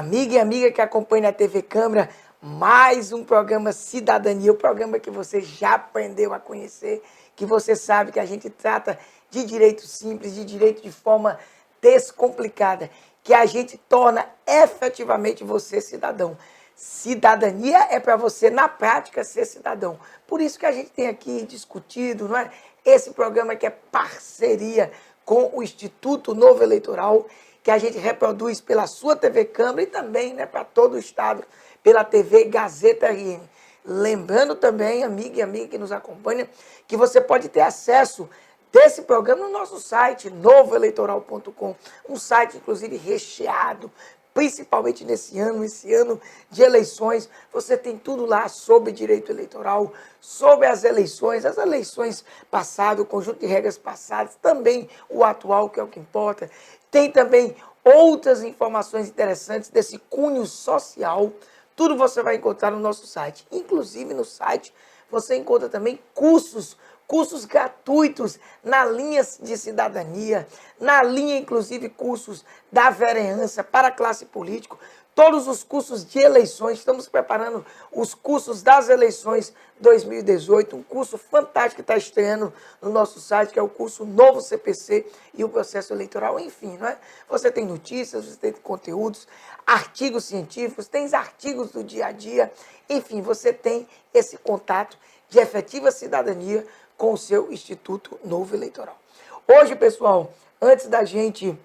Amiga e amiga que acompanha a TV Câmara, mais um programa Cidadania, o programa que você já aprendeu a conhecer, que você sabe que a gente trata de direito simples, de direito de forma descomplicada, que a gente torna efetivamente você cidadão. Cidadania é para você, na prática, ser cidadão. Por isso que a gente tem aqui discutido, não é? Esse programa que é parceria com o Instituto Novo Eleitoral, que a gente reproduz pela sua TV Câmara e também, né, para todo o estado, pela TV Gazeta RN. Lembrando também, amiga e amiga que nos acompanha, que você pode ter acesso desse programa no nosso site, novoeleitoral.com, um site, inclusive, recheado, principalmente nesse ano de eleições. Você tem tudo lá sobre direito eleitoral, sobre as eleições passadas, o conjunto de regras passadas, também o atual, que é o que importa. Tem também outras informações interessantes desse cunho social. Tudo você vai encontrar no nosso site. Inclusive no site você encontra também cursos gratuitos na linha de cidadania, na linha, inclusive, cursos da vereança para a classe política, todos os cursos de eleições. Estamos preparando os cursos das eleições 2018, um curso fantástico que está estreando no nosso site, que é o curso Novo CPC e o Processo Eleitoral. Enfim, não é? Você tem notícias, você tem conteúdos, artigos científicos, tem artigos do dia a dia. Enfim, você tem esse contato de efetiva cidadania com o seu Instituto Novo Eleitoral. Hoje, pessoal, antes da gente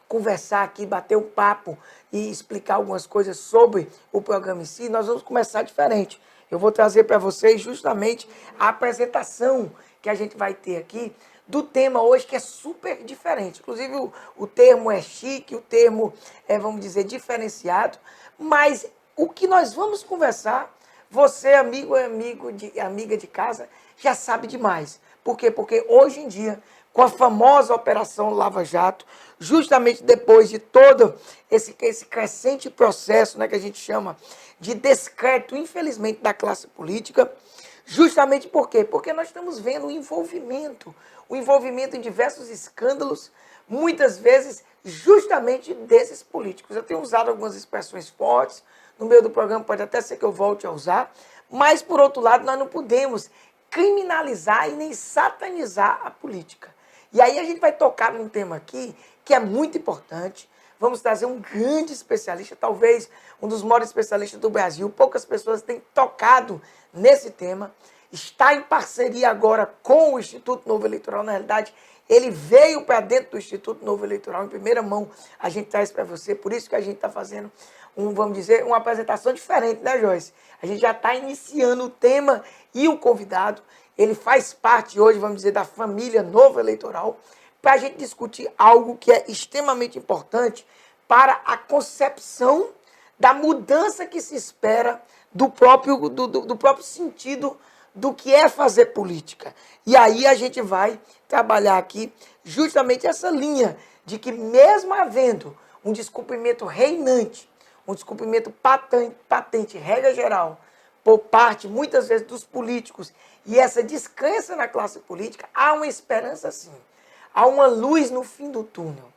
conversar aqui, bater um papo e explicar algumas coisas sobre o programa em si, nós vamos começar diferente. Eu vou trazer para vocês justamente a apresentação que a gente vai ter aqui do tema hoje, que é super diferente. Inclusive, o termo é chique, o termo é, vamos dizer, diferenciado, mas o que nós vamos conversar, você, amigo e amiga de casa, já sabe demais. Por quê? Porque hoje em dia, com a famosa Operação Lava Jato, justamente depois de todo esse crescente processo, né, que a gente chama de descrédito, infelizmente, da classe política, justamente por quê? Porque nós estamos vendo o envolvimento em diversos escândalos, muitas vezes justamente desses políticos. Eu tenho usado algumas expressões fortes, no meio do programa pode até ser que eu volte a usar, mas, por outro lado, nós não podemos criminalizar e nem satanizar a política. E aí a gente vai tocar num tema aqui que é muito importante. Vamos trazer um grande especialista, talvez um dos maiores especialistas do Brasil. Poucas pessoas têm tocado nesse tema. Está em parceria agora com o Instituto Novo Eleitoral. Na realidade, ele veio para dentro do Instituto Novo Eleitoral, em primeira mão, a gente traz para você. Por isso que a gente está fazendo, vamos dizer, uma apresentação diferente, né, Joyce? A gente já está iniciando o tema e o convidado, ele faz parte hoje, vamos dizer, da família Novo Eleitoral, para a gente discutir algo que é extremamente importante para a concepção da mudança que se espera do próprio sentido do que é fazer política. E aí a gente vai trabalhar aqui justamente essa linha de que, mesmo havendo um descumprimento reinante, um descumprimento patente, regra geral, por parte, muitas vezes, dos políticos, e essa descrença na classe política, há uma esperança, sim. Há uma luz no fim do túnel.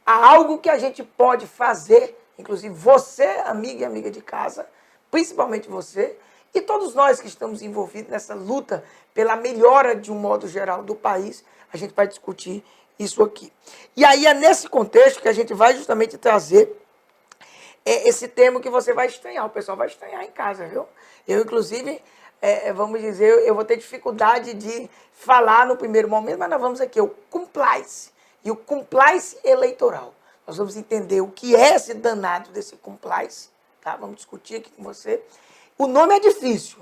Há algo que a gente pode fazer, inclusive você, amiga e amiga de casa, principalmente você, e todos nós que estamos envolvidos nessa luta pela melhora, de um modo geral, do país, a gente vai discutir isso aqui. E aí é nesse contexto que a gente vai justamente trazer esse termo que você vai estranhar, o pessoal vai estranhar em casa, viu? Eu, inclusive, vamos dizer, eu vou ter dificuldade de falar no primeiro momento, mas nós vamos aqui, o compliance, e o compliance eleitoral. Nós vamos entender o que é esse danado desse compliance, tá? Vamos discutir aqui com você. O nome é difícil.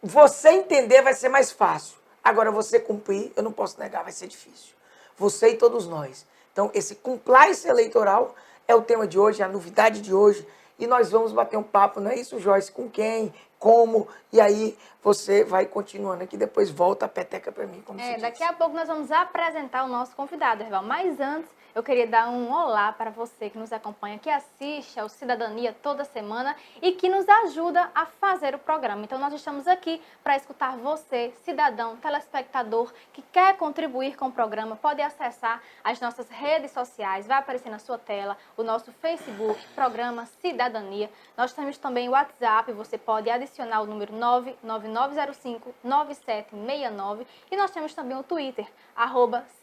Você entender vai ser mais fácil. Agora, você cumprir, eu não posso negar, vai ser difícil. Você e todos nós. Então, esse compliance eleitoral é o tema de hoje, é a novidade de hoje. E nós vamos bater um papo, não é isso, Joyce? Com quem? como, e aí você vai continuando aqui, depois volta a peteca para mim, como se diz. Daqui a pouco nós vamos apresentar o nosso convidado, Herval. Mas antes, eu queria dar um olá para você que nos acompanha, que assiste ao Cidadania toda semana e que nos ajuda a fazer o programa. Então, nós estamos aqui para escutar você, cidadão, telespectador, que quer contribuir com o programa. Pode acessar as nossas redes sociais, vai aparecer na sua tela o nosso Facebook, Programa Cidadania. Nós temos também o WhatsApp, você pode adicionar o número 99905-9769 e nós temos também o Twitter,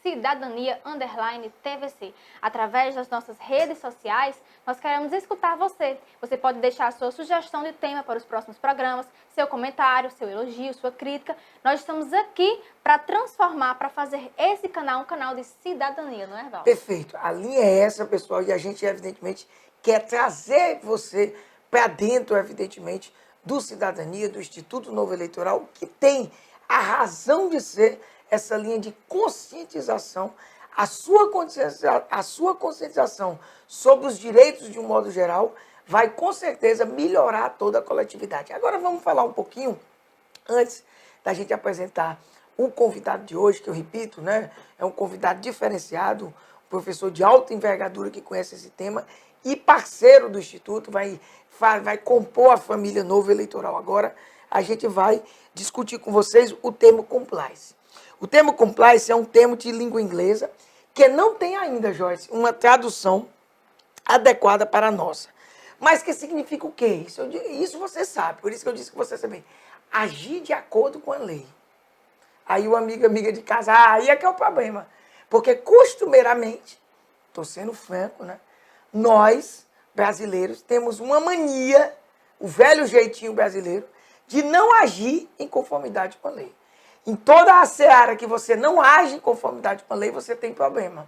@cidadania_TVC. Através das nossas redes sociais, nós queremos escutar você. Você pode deixar a sua sugestão de tema para os próximos programas, seu comentário, seu elogio, sua crítica. Nós estamos aqui para transformar, para fazer esse canal um canal de cidadania, não é, Val? Perfeito. A linha é essa, pessoal, e a gente, evidentemente, quer trazer você para dentro, evidentemente, do Cidadania, do Instituto Novo Eleitoral, que tem a razão de ser essa linha de conscientização, a sua conscientização sobre os direitos de um modo geral vai, com certeza, melhorar toda a coletividade. Agora vamos falar um pouquinho, antes da gente apresentar o convidado de hoje, que eu repito, né, é um convidado diferenciado, um professor de alta envergadura que conhece esse tema e parceiro do Instituto, vai compor a família Novo Eleitoral. Agora a gente vai discutir com vocês o termo compliance. O termo compliance é um termo de língua inglesa que não tem ainda, Joyce, uma tradução adequada para a nossa. Mas que significa o quê? Isso você sabe, por isso que eu disse que você sabe. Agir de acordo com a lei. Aí o amiga de casa, aí é que é o problema. Porque costumeiramente, estou sendo franco, né? Nós, brasileiros, temos uma mania, o velho jeitinho brasileiro, de não agir em conformidade com a lei. Em toda a seara que você não age em conformidade com a lei, você tem problema.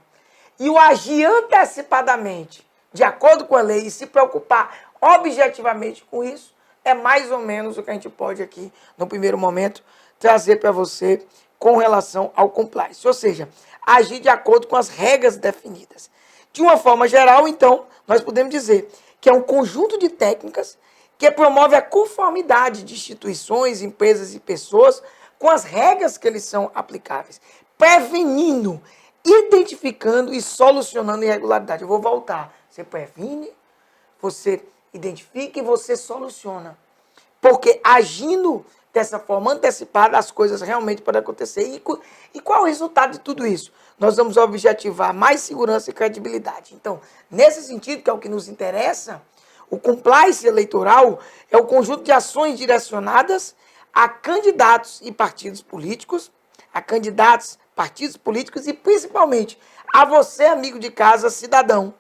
E o agir antecipadamente, de acordo com a lei, e se preocupar objetivamente com isso, é mais ou menos o que a gente pode aqui, no primeiro momento, trazer para você com relação ao compliance. Ou seja, agir de acordo com as regras definidas. De uma forma geral, então, nós podemos dizer que é um conjunto de técnicas que promove a conformidade de instituições, empresas e pessoas com as regras que eles são aplicáveis, prevenindo, identificando e solucionando irregularidade. Eu vou voltar. Você previne, você identifica e você soluciona. Porque agindo dessa forma antecipada, as coisas realmente podem acontecer. E qual é o resultado de tudo isso? Nós vamos objetivar mais segurança e credibilidade. Então, nesse sentido, que é o que nos interessa, o compliance eleitoral é o conjunto de ações direcionadas a candidatos e partidos políticos, e principalmente a você, amigo de casa, cidadão,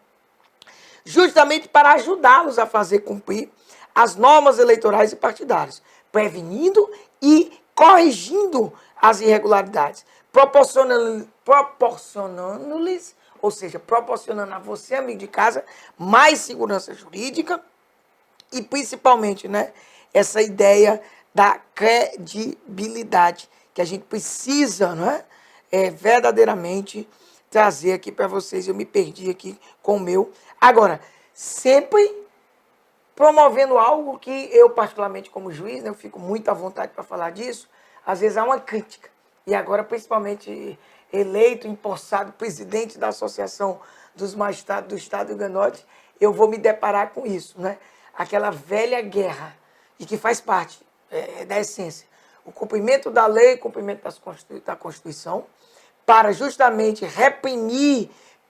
justamente para ajudá-los a fazer cumprir as normas eleitorais e partidárias, prevenindo e corrigindo as irregularidades, proporcionando-lhes, ou seja, proporcionando a você, amigo de casa, mais segurança jurídica e principalmente, né, essa ideia da credibilidade que a gente precisa, não é? Verdadeiramente trazer aqui para vocês. Eu me perdi aqui com o meu. Agora, sempre promovendo algo que eu, particularmente como juiz, né, eu fico muito à vontade para falar disso, às vezes há uma crítica. E agora, principalmente eleito, empossado, presidente da Associação dos Magistrados do Estado do Rio Grande do Norte, eu vou me deparar com isso, né? Aquela velha guerra, e que faz parte da essência. O cumprimento da lei, o cumprimento da Constituição, para justamente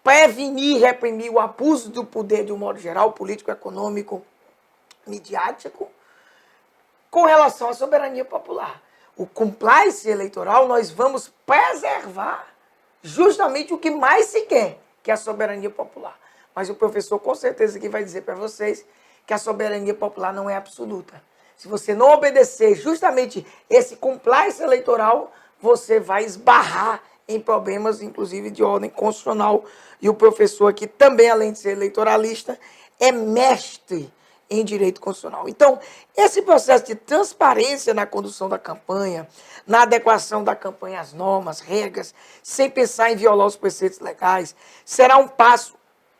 prevenir e reprimir o abuso do poder de um modo geral, político, econômico, midiático, com relação à soberania popular. O compliance eleitoral, nós vamos preservar justamente o que mais se quer, que é a soberania popular. Mas o professor com certeza aqui vai dizer para vocês que a soberania popular não é absoluta. Se você não obedecer justamente esse compliance eleitoral, você vai esbarrar em problemas, inclusive de ordem constitucional. E o professor aqui também, além de ser eleitoralista, é mestre em direito constitucional. Então, esse processo de transparência na condução da campanha, na adequação da campanha às normas, regras, sem pensar em violar os preceitos legais, será um passo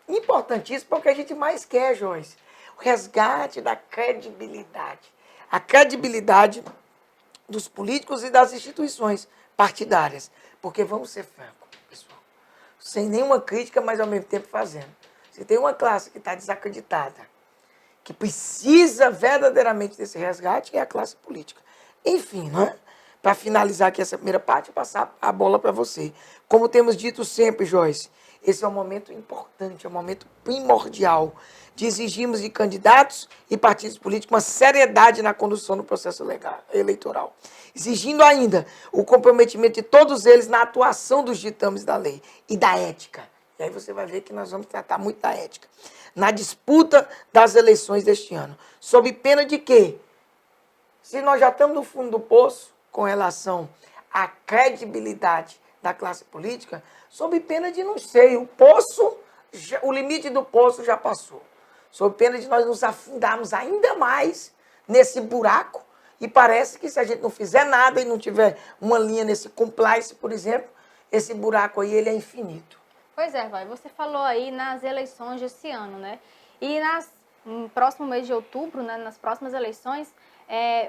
importantíssimo para o que a gente mais quer, Joyce. O resgate da credibilidade. a credibilidade dos políticos e das instituições partidárias. Porque vamos ser francos, pessoal, sem nenhuma crítica, mas ao mesmo tempo fazendo. Se tem uma classe que está desacreditada, que precisa verdadeiramente desse resgate, é a classe política. Enfim, né? Para finalizar aqui essa primeira parte, passar a bola para você. Como temos dito sempre, Joyce, esse é um momento importante, é um momento primordial de exigirmos de candidatos e partidos políticos uma seriedade na condução do processo eleitoral. Exigindo ainda o comprometimento de todos eles na atuação dos ditames da lei e da ética. E aí você vai ver que nós vamos tratar muito da ética. Na disputa das eleições deste ano. Sob pena de quê? Se nós já estamos no fundo do poço com relação à credibilidade da classe política, sob pena de, não sei, o limite do poço já passou. Sob pena de nós nos afundarmos ainda mais nesse buraco, e parece que se a gente não fizer nada e não tiver uma linha nesse compliance, por exemplo, esse buraco aí ele é infinito. Pois é, vai. Você falou aí nas eleições desse ano, né? E no próximo mês de outubro, né, nas próximas eleições,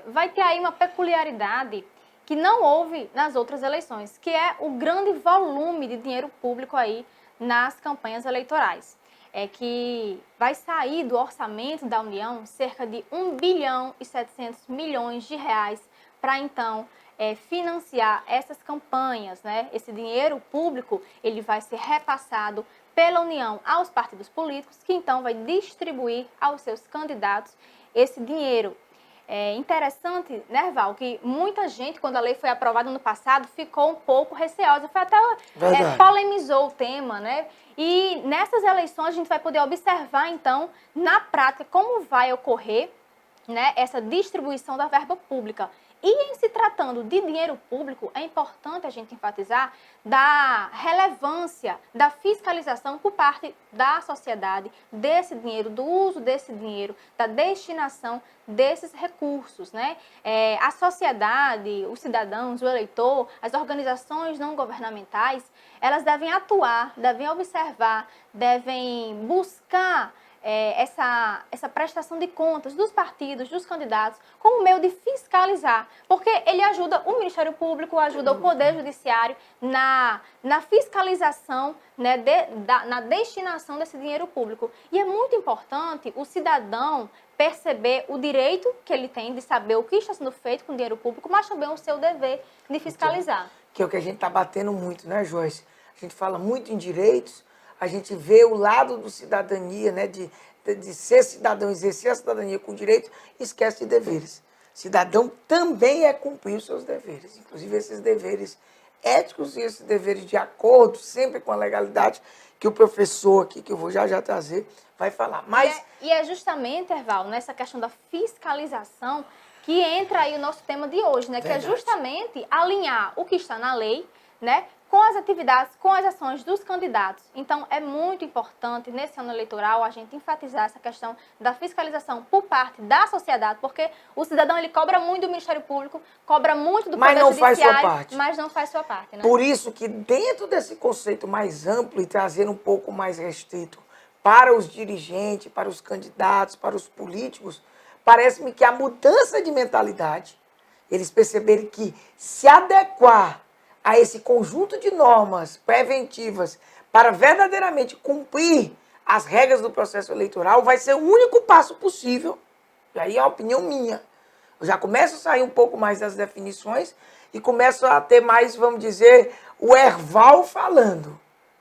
vai ter aí uma peculiaridade que não houve nas outras eleições, que é o grande volume de dinheiro público aí nas campanhas eleitorais. É que vai sair do orçamento da União cerca de 1 bilhão e 700 milhões de reais para, então, financiar essas campanhas, né? Esse dinheiro público, ele vai ser repassado pela União aos partidos políticos, que então vai distribuir aos seus candidatos esse dinheiro. É interessante, né, Val, que muita gente, quando a lei foi aprovada no passado, ficou um pouco receosa, foi até polemizou o tema, né? E nessas eleições a gente vai poder observar, então, na prática, como vai ocorrer, né, essa distribuição da verba pública. E em se tratando de dinheiro público, é importante a gente enfatizar da relevância da fiscalização por parte da sociedade desse dinheiro, do uso desse dinheiro, da destinação desses recursos, né? A sociedade, os cidadãos, o eleitor, as organizações não governamentais, elas devem atuar, devem observar, devem buscar essa prestação de contas dos partidos, dos candidatos, como meio de fiscalizar, porque ele ajuda o Ministério Público, ajuda o Poder Judiciário na fiscalização, né, na destinação desse dinheiro público. E é muito importante o cidadão perceber o direito que ele tem de saber o que está sendo feito com o dinheiro público, mas também o seu dever de fiscalizar. Que é o que a gente está batendo muito, né, Joyce? A gente fala muito em direitos, a gente vê o lado do cidadania, né, de ser cidadão, exercer a cidadania com direito, e esquece de deveres. Cidadão também é cumprir os seus deveres, inclusive esses deveres éticos e esses deveres de acordo, sempre com a legalidade, que o professor aqui, que eu vou já trazer, vai falar. Mas... E é justamente, Erval, nessa questão da fiscalização que entra aí o nosso tema de hoje, né? Verdade. Que é justamente alinhar o que está na lei, né, com as atividades, com as ações dos candidatos. Então, é muito importante, nesse ano eleitoral, a gente enfatizar essa questão da fiscalização por parte da sociedade, porque o cidadão, ele cobra muito do Ministério Público, cobra muito do Poder Judiciário, mas não faz sua parte, né? Por isso que, dentro desse conceito mais amplo e trazer um pouco mais restrito para os dirigentes, para os candidatos, para os políticos, parece-me que a mudança de mentalidade, eles perceberem que se adequar a esse conjunto de normas preventivas para verdadeiramente cumprir as regras do processo eleitoral vai ser o único passo possível. E aí é a opinião minha. Eu já começo a sair um pouco mais das definições e começo a ter mais, vamos dizer, o Erval falando,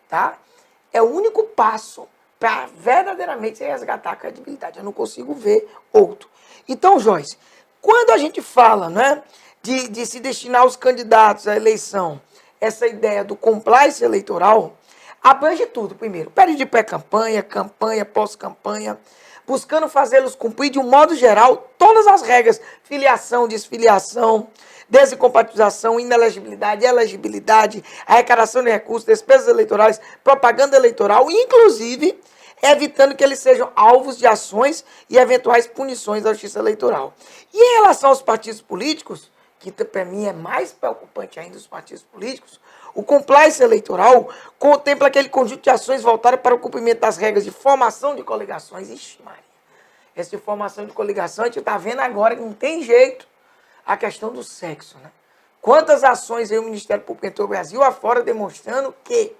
tá? É o único passo para verdadeiramente resgatar a credibilidade. Eu não consigo ver outro. Então, Joyce, quando a gente fala, né, de se destinar os candidatos à eleição, essa ideia do compliance eleitoral, abrange tudo. Primeiro, período de pré-campanha, campanha, pós-campanha, buscando fazê-los cumprir, de um modo geral, todas as regras, filiação, desfiliação, desincompatibilização, inelegibilidade, elegibilidade, arrecadação de recursos, despesas eleitorais, propaganda eleitoral, inclusive evitando que eles sejam alvos de ações e eventuais punições da justiça eleitoral. E em relação aos partidos políticos, que para mim é mais preocupante ainda os partidos políticos, o compliance eleitoral contempla aquele conjunto de ações voltadas para o cumprimento das regras de formação de coligações. Ixi, Maria. essa informação de coligação, a gente está vendo agora que não tem jeito a questão do sexo, né? Quantas ações aí o Ministério Público entrou no Brasil afora demonstrando que...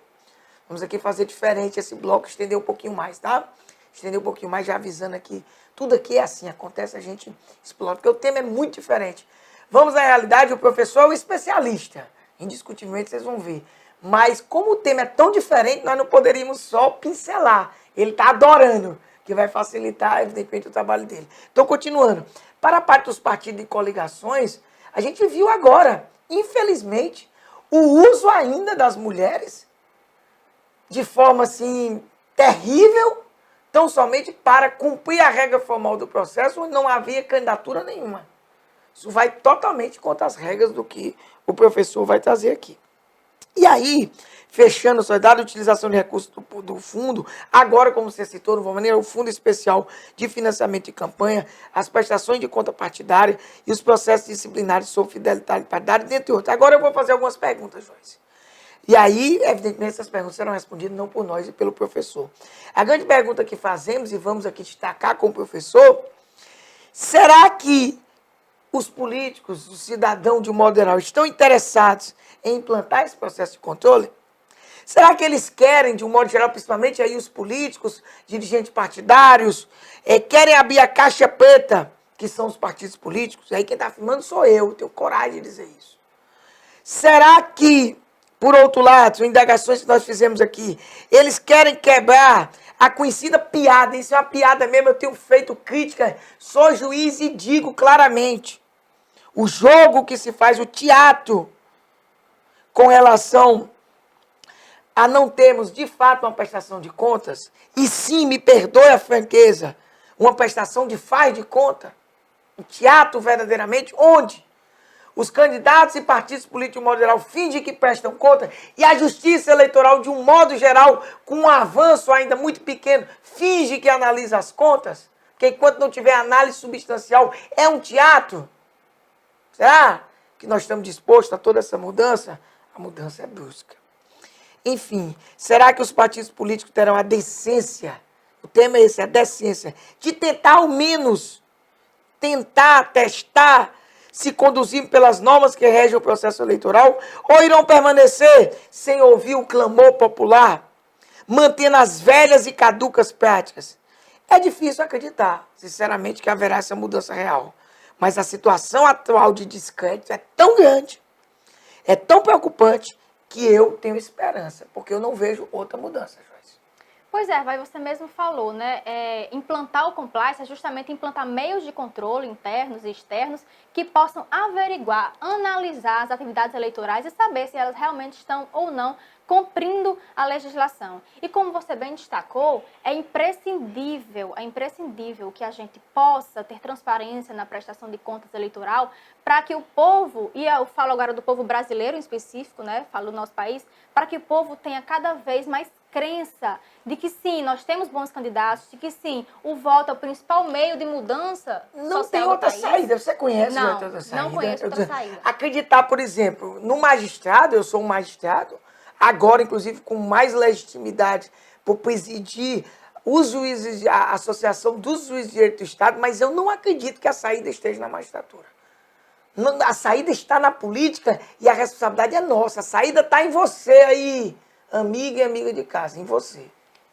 Vamos aqui fazer diferente esse bloco, estender um pouquinho mais, tá? Estender um pouquinho mais, já avisando aqui. Tudo aqui é assim, acontece, a gente explora, porque o tema é muito diferente. Vamos, na realidade, o professor é o especialista. Indiscutivelmente, vocês vão ver. Mas, como o tema é tão diferente, nós não poderíamos só pincelar. Ele está adorando, que vai facilitar, evidentemente, o trabalho dele. Então, continuando. Para a parte dos partidos e coligações, a gente viu agora, infelizmente, o uso ainda das mulheres de forma, assim, terrível, tão somente para cumprir a regra formal do processo, onde não havia candidatura nenhuma. Isso vai totalmente contra as regras do que o professor vai trazer aqui. E aí, fechando, só dada a utilização de recursos do fundo, agora, como você citou, de uma maneira, o Fundo Especial de Financiamento de Campanha, as prestações de conta partidária e os processos disciplinares sobre fidelidade partidária, dentre outros. Agora eu vou fazer algumas perguntas, Joyce. E aí, evidentemente, essas perguntas serão respondidas não por nós e pelo professor. A grande pergunta que fazemos, e vamos aqui destacar com o professor, será que os políticos, o cidadão de um modo geral, estão interessados em implantar esse processo de controle? Será que eles querem, de um modo geral, principalmente aí os políticos, dirigentes partidários, querem abrir a caixa preta, que são os partidos políticos? Aí quem está afirmando sou eu tenho coragem de dizer isso. Será que, por outro lado, são indagações que nós fizemos aqui, eles querem quebrar a conhecida piada? Isso é uma piada mesmo, eu tenho feito crítica, sou juiz e digo claramente. O jogo que se faz, o teatro, com relação a não termos, de fato, uma prestação de contas, e sim, me perdoe a franqueza, uma prestação de faz de conta, um teatro verdadeiramente, onde os candidatos e partidos políticos, de um modo geral, fingem que prestam conta, e a justiça eleitoral, de um modo geral, com um avanço ainda muito pequeno, finge que analisa as contas, porque enquanto não tiver análise substancial, é um teatro. Será que nós estamos dispostos a toda essa mudança? A mudança é brusca. Enfim, será que os partidos políticos terão a decência, o tema é esse, a decência, de tentar ao menos, testar, se conduzir pelas normas que regem o processo eleitoral, ou irão permanecer sem ouvir o clamor popular, mantendo as velhas e caducas práticas? É difícil acreditar, sinceramente, que haverá essa mudança real. Mas a situação atual de descrédito é tão grande, é tão preocupante, que eu tenho esperança, porque eu não vejo outra mudança, Joyce. Pois é, vai, você mesmo falou, né? Implantar o compliance é justamente implantar meios de controle internos e externos que possam averiguar, analisar as atividades eleitorais e saber se elas realmente estão ou não cumprindo a legislação. E como você bem destacou, é imprescindível que a gente possa ter transparência na prestação de contas eleitoral para que o povo, e eu falo agora do povo brasileiro em específico, né, falo do nosso país, para que o povo tenha cada vez mais crença de que sim, nós temos bons candidatos, de que sim, o voto é o principal meio de mudança não social tem outra do país. saída, você conhece outra saída? Não conheço outra saída. Acreditar, por exemplo, no magistrado, eu sou um magistrado, agora, inclusive, com mais legitimidade por presidir os juízes, a Associação dos Juízes de Direito do Estado, mas eu não acredito que a saída esteja na magistratura. A saída está na política e a responsabilidade é nossa. A saída está em você aí, amiga e amiga de casa, em você.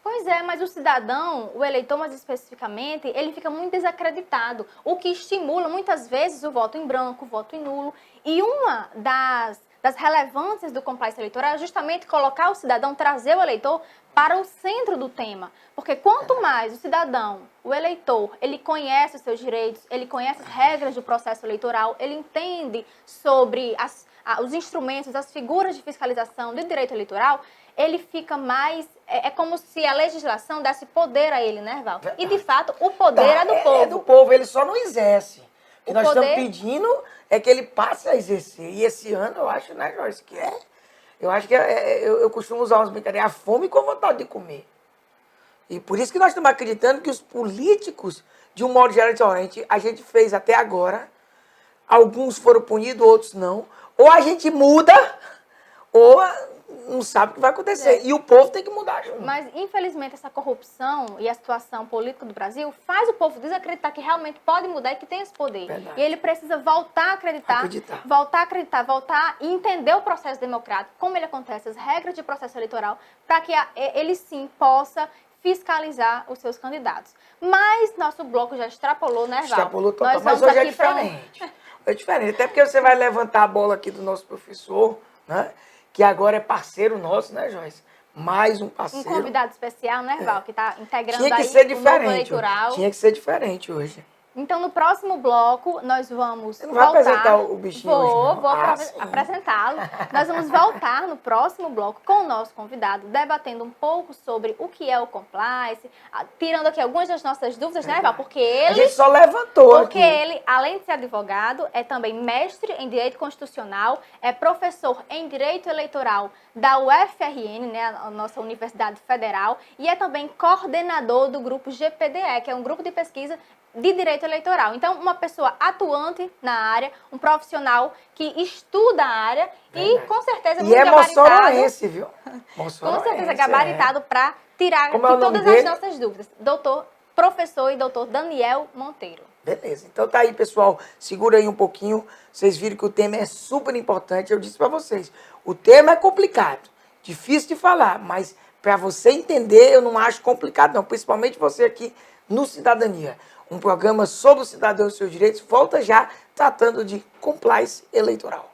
Pois é, mas o cidadão, o eleitor mais especificamente, ele fica muito desacreditado, o que estimula muitas vezes o voto em branco, o voto em nulo. E uma das relevâncias do compliance eleitoral é justamente colocar o cidadão, trazer o eleitor para o centro do tema. Porque quanto mais o cidadão, o eleitor, ele conhece os seus direitos, ele conhece as regras do processo eleitoral, ele entende sobre os instrumentos, as figuras de fiscalização do direito eleitoral, ele fica mais... É como se a legislação desse poder a ele, né, Val? E, de fato, o poder é do povo. É do povo, ele só não exerce. O que nós poder... estamos pedindo é que ele passe a exercer. E esse ano, eu acho, né, Joyce, que é... Eu acho que eu costumo usar umas brincadeiras, a fome com a vontade de comer. E por isso que nós estamos acreditando que os políticos, de um modo geral, a gente fez até agora, alguns foram punidos, outros não. Ou a gente muda, ou não sabe o que vai acontecer. E o povo tem que mudar junto. Mas, infelizmente, essa corrupção e a situação política do Brasil faz o povo desacreditar que realmente pode mudar e que tem esse poder. Verdade. E ele precisa voltar a acreditar, voltar e entender o processo democrático, como ele acontece, as regras de processo eleitoral, para que ele sim possa fiscalizar os seus candidatos. Mas nosso bloco já extrapolou, né, Val? Extrapolou total, mas hoje é diferente. É diferente, até porque você vai levantar a bola aqui do nosso professor, né? Que agora é parceiro nosso, né, Joyce? Mais um parceiro. Um convidado especial, né, Val? Que está integrando Tinha que aí ser o novo diferente. eleitoral. Tinha que ser diferente hoje. Então, no próximo bloco, nós vamos Você não vai apresentar o bichinho hoje, não? Vou apresentá-lo. Nós vamos voltar no próximo bloco com o nosso convidado, debatendo um pouco sobre o que é o compliance, tirando aqui algumas das nossas dúvidas, né, Val? Porque A gente só levantou Porque ele, além de ser advogado, é também mestre em Direito Constitucional, é professor em Direito Eleitoral da UFRN, né, a nossa Universidade Federal, e é também coordenador do grupo GPDE, que é um grupo de pesquisa de direito eleitoral. Então, uma pessoa atuante na área, um profissional que estuda a área e, com certeza, muito gabaritado. E é moçoroense, viu? Com certeza, gabaritado para tirar Como é o nome todas as dele? nossas dúvidas. Professor e doutor Daniel Monteiro. Beleza. Então tá aí, pessoal. Segura aí um pouquinho. Vocês viram que o tema é super importante. Eu disse para vocês, o tema é complicado, difícil de falar, mas para você entender, eu não acho complicado, não. Principalmente você aqui no Cidadania. Um programa sobre o cidadão e seus direitos, volta já tratando de compliance eleitoral.